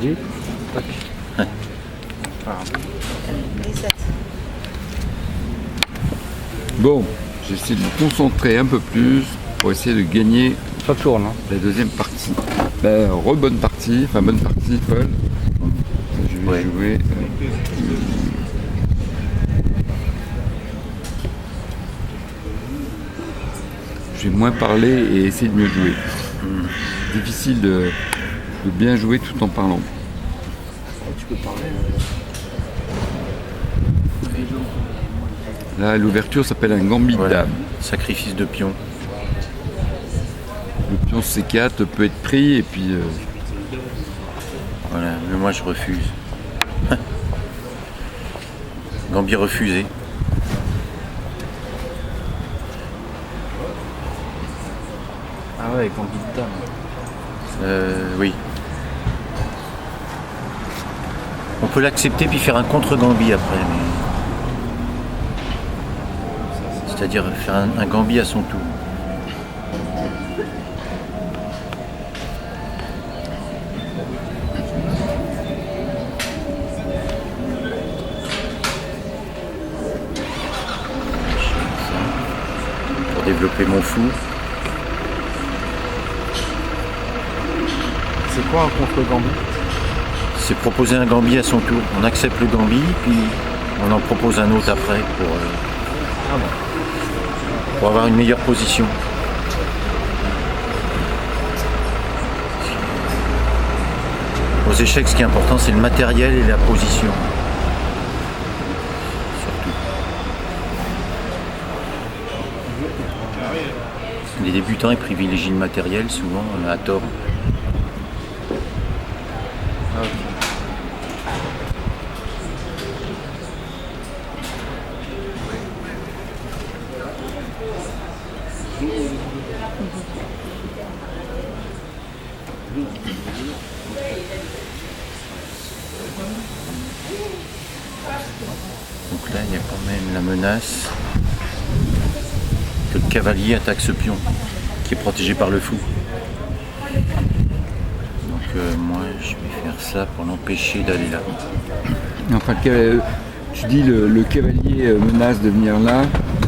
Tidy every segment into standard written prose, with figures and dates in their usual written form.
dit. Tac. Bon, j'essaie de me concentrer un peu plus pour essayer de gagner Ça tourne. Hein. la deuxième partie. Ben, bonne partie, enfin bonne partie, Paul. Je vais jouer. Je vais moins parler et essayer de mieux jouer. Difficile de bien jouer tout en parlant. Tu peux parler. Là, l'ouverture s'appelle un gambit de dame. Sacrifice de pion. Le pion C4 peut être pris et puis... Voilà, mais moi je refuse. Gambit refusé. Ah ouais, gambit de dame. Oui. On peut l'accepter puis faire un contre-gambit après. C'est-à-dire faire un gambit à son tour. Pour développer mon fou. C'est quoi un contre-gambit? C'est proposer un gambit à son tour. On accepte le gambit, puis on en propose un autre après pour avoir une meilleure position. Aux échecs, ce qui est important, c'est le matériel et la position. Surtout. Les débutants, ils privilégient le matériel, souvent, à tort. Donc là, il y a quand même la menace que le cavalier attaque ce pion qui est protégé par le fou. Donc moi, je vais faire ça pour l'empêcher d'aller là. Enfin, tu dis le cavalier menace de venir là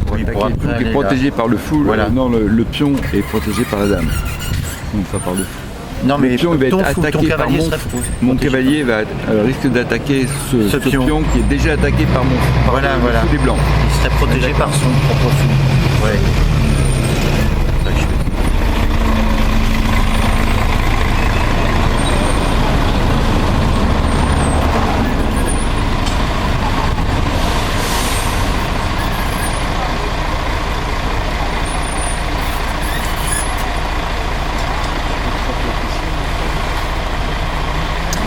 pour Oui, pour attaquer le fou après qui est aller protégé là. par le fou. Voilà. Non, le pion est protégé par la dame. Non, pas par le fou. Non, mais Le pion il va ton être attaqué par cavalier mon serait fou. protégé Mon par- cavalier risque d'attaquer ce pion. pion qui est déjà attaqué par le fou des blancs. Il serait protégé par son propre fou. Ouais. C'est ça que je fais.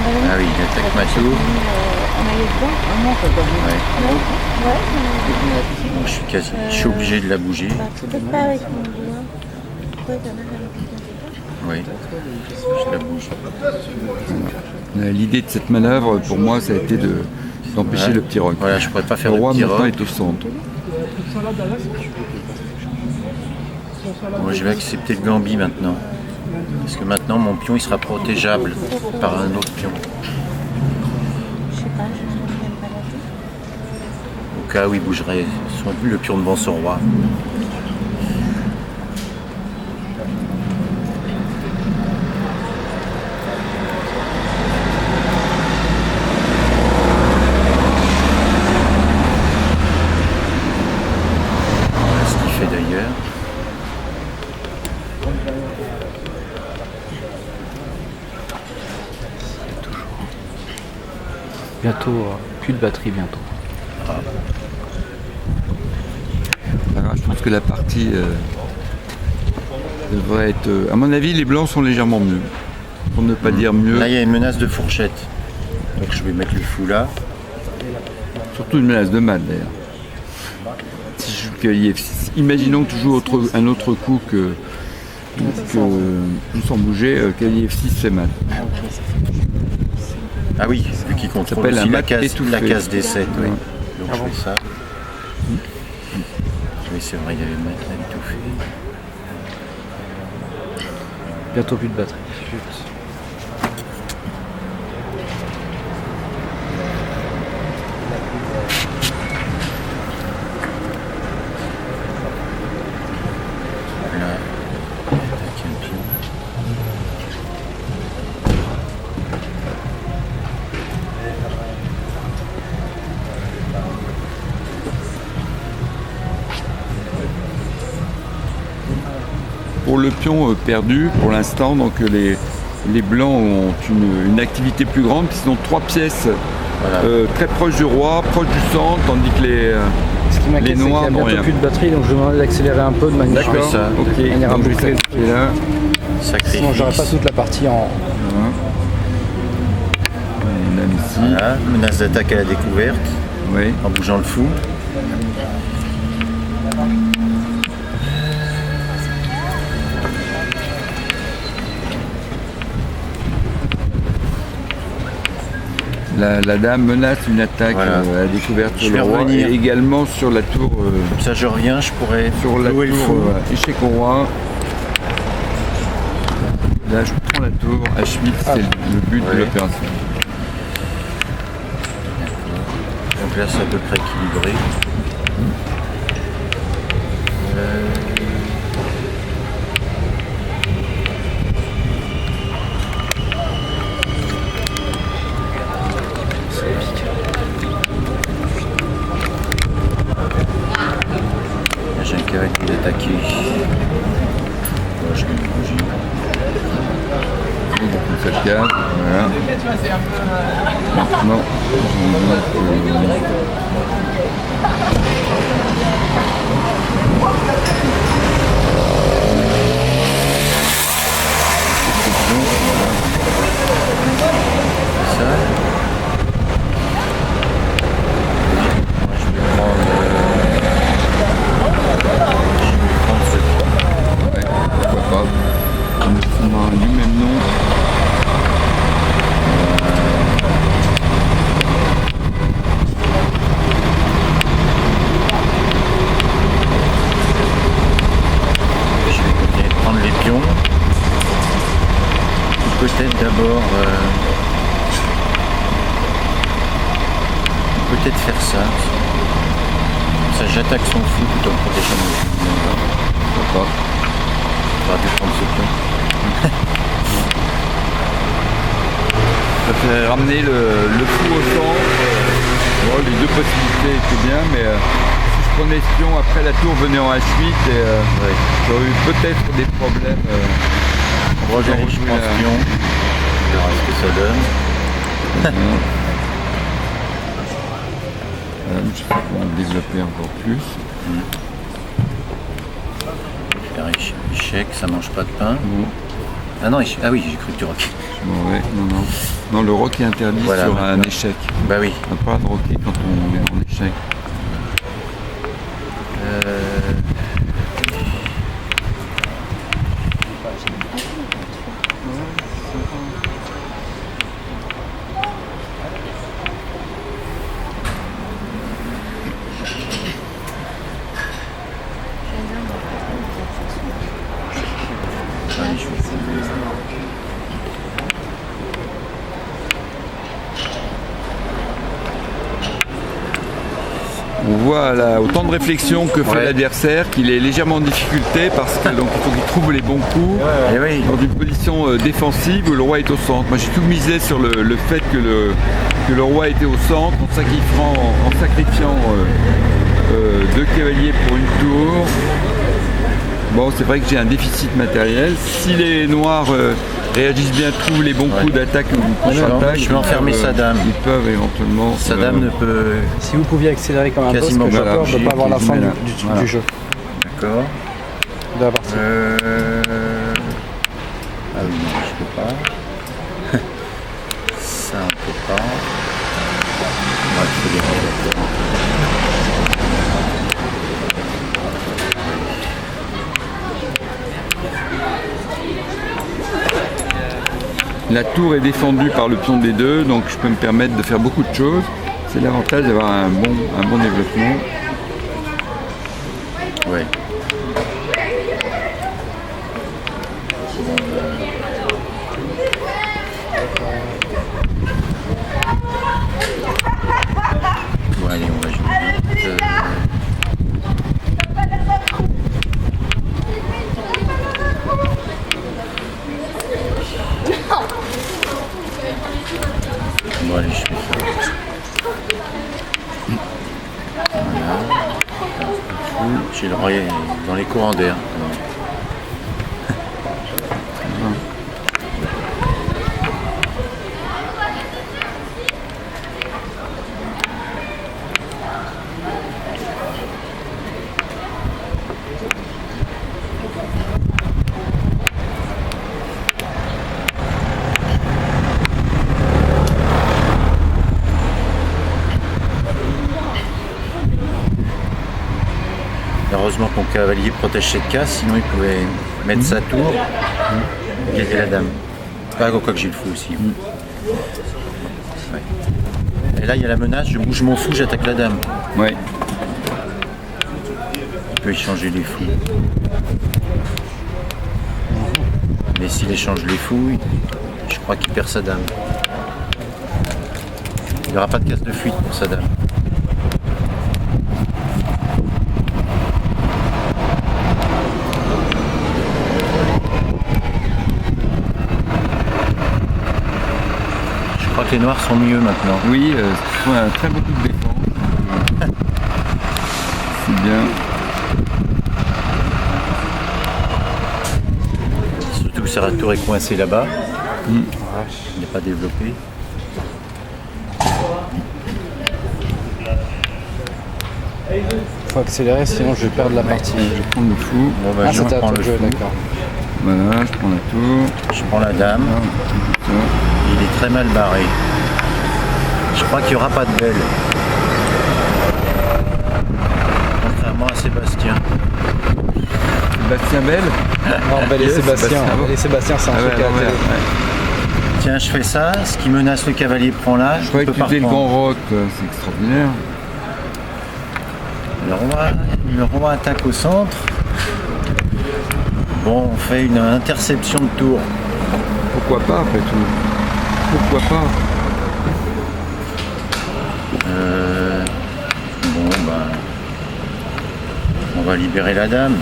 Ah oui, il attaque ma tour. Ouais. Donc, je suis obligé de la bouger. Peut-être pas avec mon doigt. Oui, je la bouge. L'idée de cette manœuvre, pour moi, ça a été d'empêcher Ouais. le petit roc. Voilà, je pourrais pas faire Le le roi petit maintenant roc. est au centre. Moi, je vais accepter le gambit maintenant. Parce que maintenant, mon pion, il sera protégeable par un autre pion. Je sais pas, je n'aime pas la tête. Au cas où il bougerait le pion devant son roi. Voilà ce qu'il fait d'ailleurs. Bientôt, plus de batterie bientôt. Alors, je pense que la partie devrait être... à mon avis, les blancs sont légèrement mieux. Pour ne pas dire mieux. Là, il y a une menace de fourchette. Donc je vais mettre le fou là. Surtout une menace de mat d'ailleurs. Si je joue cavalier F6, imaginons que tu joues un autre coup que sans bouger, cavalier F6 fait mat. Ah oui, vu qu'il contrôle s'appelle aussi un la mat case, étouffé. la case D7. Oui. Ouais. Donc je fais ça. Oui, c'est vrai, il y avait le mat là étouffé. Bientôt plus de batterie. le pion perdu pour l'instant, donc les blancs ont une activité plus grande, puisqu'ils ont 3 pièces Voilà. très proches du roi, proches du centre, tandis que Ce qui m'inquiète, les c'est qu'il noirs n'y a n'ont bientôt rien. plus de batterie, donc je demande d'accélérer un peu de manière D'accord. D'accord, ça. ok, manière à donc je vais boucler. s'arrêter là. Sacrifice. sinon j'aurais pas toute la partie en... Une lame ici, Voilà. Menace d'attaque à la découverte, oui. en bougeant le fou. La dame menace une attaque Voilà. à la découverte Je sur vais le roi revenir. et également sur la tour, Comme ça, je reviens, je pourrais sur la louer le tour fou. échec au roi. Là, je prends la tour H8, c'est le but de Ouais. l'opération. Donc là, c'est à peu près équilibré. Là, j'ai un cavalier d'attaquer. Là, je mets une bougie. Donc, cette case, voilà. Maintenant, je vais mettre, Ça. Moi, je vais prendre ce point. ouais, pourquoi pas. On a du même nom. Je vais continuer de prendre les pions. Peut-être d'abord. Peut-être faire ça. Comme ça, j'attaque son fou tout en protégeant mon fou. Pourquoi pas. J'aurais dû prendre ce pion. Ça fait ramener le fou au centre. Bon, les deux possibilités étaient bien, mais si je prenais ce pion, après la tour venait en H8 et Ouais. j'aurais eu peut-être des problèmes. Regarde, je prends ce pion. On verra ce que ça donne. Je sais comment le développer encore plus. Faire échec, ça mange pas de pain. Non, Ah non, ah oui, j'ai cru que tu roquais. ouais, non. Non, le rock est interdit Voilà, sur un maintenant. échec. Bah oui. On n'a pas de rocker quand on est en échec. Allez, je vais On voit là, au temps de réflexion que fait Ouais. l'adversaire qu'il est légèrement en difficulté parce que donc il faut qu'il trouve les bons coups Eh oui. dans une position défensive où le roi est au centre. Moi j'ai tout misé sur le fait que le roi était au centre en sacrifiant deux cavaliers pour une tour. Bon, c'est vrai que j'ai un déficit matériel. Si les noirs réagissent bien, trouvent les bons coups d'attaque ou contre-attaque, Je vais enfermer sa dame. Ils peuvent éventuellement. Sa dame ne peut. Si vous pouviez accélérer comme un boss, Quasiment que j'ai voilà, peur de ne pas avoir la fin voilà. du jeu, D'accord. de la partie. Ah oui, non, je peux pas. Ça, on peut pas. Ouais, il faut déranger la tour. La tour est défendue par le pion des deux, donc je peux me permettre de faire beaucoup de choses. C'est l'avantage d'avoir un bon développement. Ouais. Bon, allez, on va jouer vite. Bon, allez, je fais ça. Voilà. J'ai le roi dans les courants d'air. heureusement que mon cavalier protège cette case, sinon il pouvait mettre sa tour et gagner la dame. Ah, quoi que j'ai le fou aussi. Ouais. Et là, il y a la menace, je bouge mon fou, j'attaque la dame. Ouais. Il peut échanger les fous. Mais s'il échange les fous, je crois qu'il perd sa dame. Il n'y aura pas de case de fuite pour sa dame. Je crois que les noirs sont mieux maintenant. Oui, c'est un très beau coup de défense. C'est bien. Surtout que sa tour est coincée là-bas. Il n'est pas développé. Faut accélérer, sinon je vais perdre la partie. Je vais prendre le fou. Bon, bah, Ah, je c'était à reprends toi de le jouer, fou. d'accord. Voilà, je prends la tour. Je prends la dame. Ça. Il est très mal barré. Je crois qu'il n'y aura pas de belle. Contrairement à Sébastien. Sébastien Belle. Non, Belle et Yes, Sébastien. Sébastien. Belle et Sébastien, c'est un Ah truc ouais, à la ouais, télé. ouais. Tiens, je fais ça. Ce qui menace le cavalier prend là. Je croyais que tu faisais le grand roc, c'est extraordinaire. Le roi attaque au centre. Bon, on fait une interception de tour. Pourquoi pas après tout? Pourquoi pas? Bon, ben, on va libérer la dame.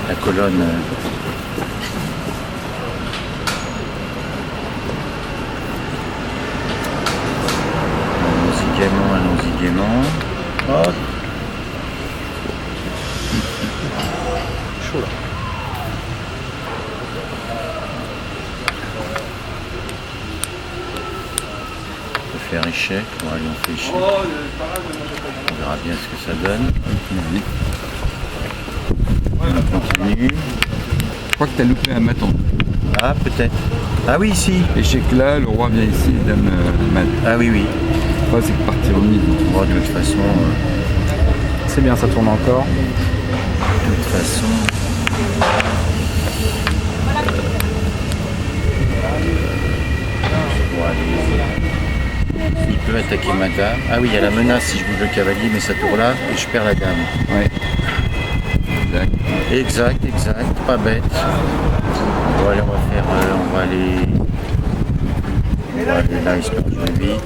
La colonne. Allons-y gaiement, allons-y gaiement. Hop. Chaud là. On peut faire échec. Bon, allez, on fait échec. On verra bien ce que ça donne. On continue. Je crois que tu as loupé un maton. Ah, peut-être. Ah oui, si. Échec là, le roi vient ici, dame mat. Ah oui, oui. Pas c'est que partir en mise. Bon, de toute façon, C'est bien, ça tourne encore. Bon, allez. Il peut attaquer ma dame. Ah oui, il y a la menace si je bouge le cavalier, mais ça tourne là et je perds la dame. Ouais. Exact. Exact. Pas bête. Bon, allez, on va aller là, histoire de jouer vite.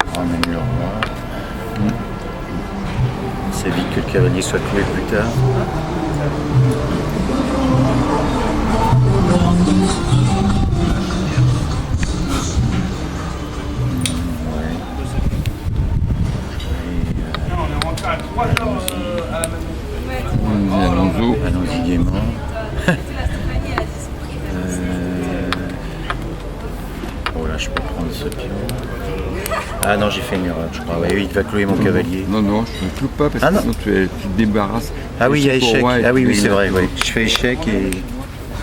On ramène le roi. C'est vite que le cavalier soit cloué plus tard. Allons-y gaiement. Oh là, je peux prendre ce pion. Ah non, j'ai fait une erreur, je crois. Oui, il va clouer mon cavalier. Non, je ne cloue pas parce Ah que non. sinon tu te débarrasses. Ah oui, il y a échec. Roi et Ah oui, tu c'est gagnes vrai. la Ouais. tour. Je fais échec et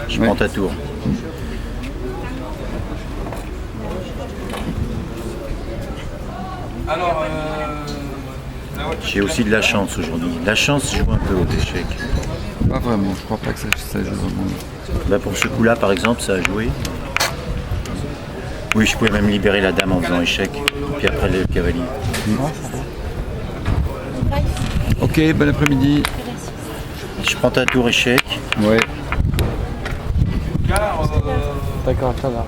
je prends ta tour. J'ai aussi de la chance aujourd'hui. La chance joue un peu aux échecs. Pas vraiment, je crois pas que ça joue vraiment. Bah pour ce coup-là, par exemple, ça a joué. Oui, je pouvais même libérer la dame en faisant échec. Puis après, le cavalier. Ok, bon après-midi. Je prends ta tour échec. Ouais. D'accord, ça va.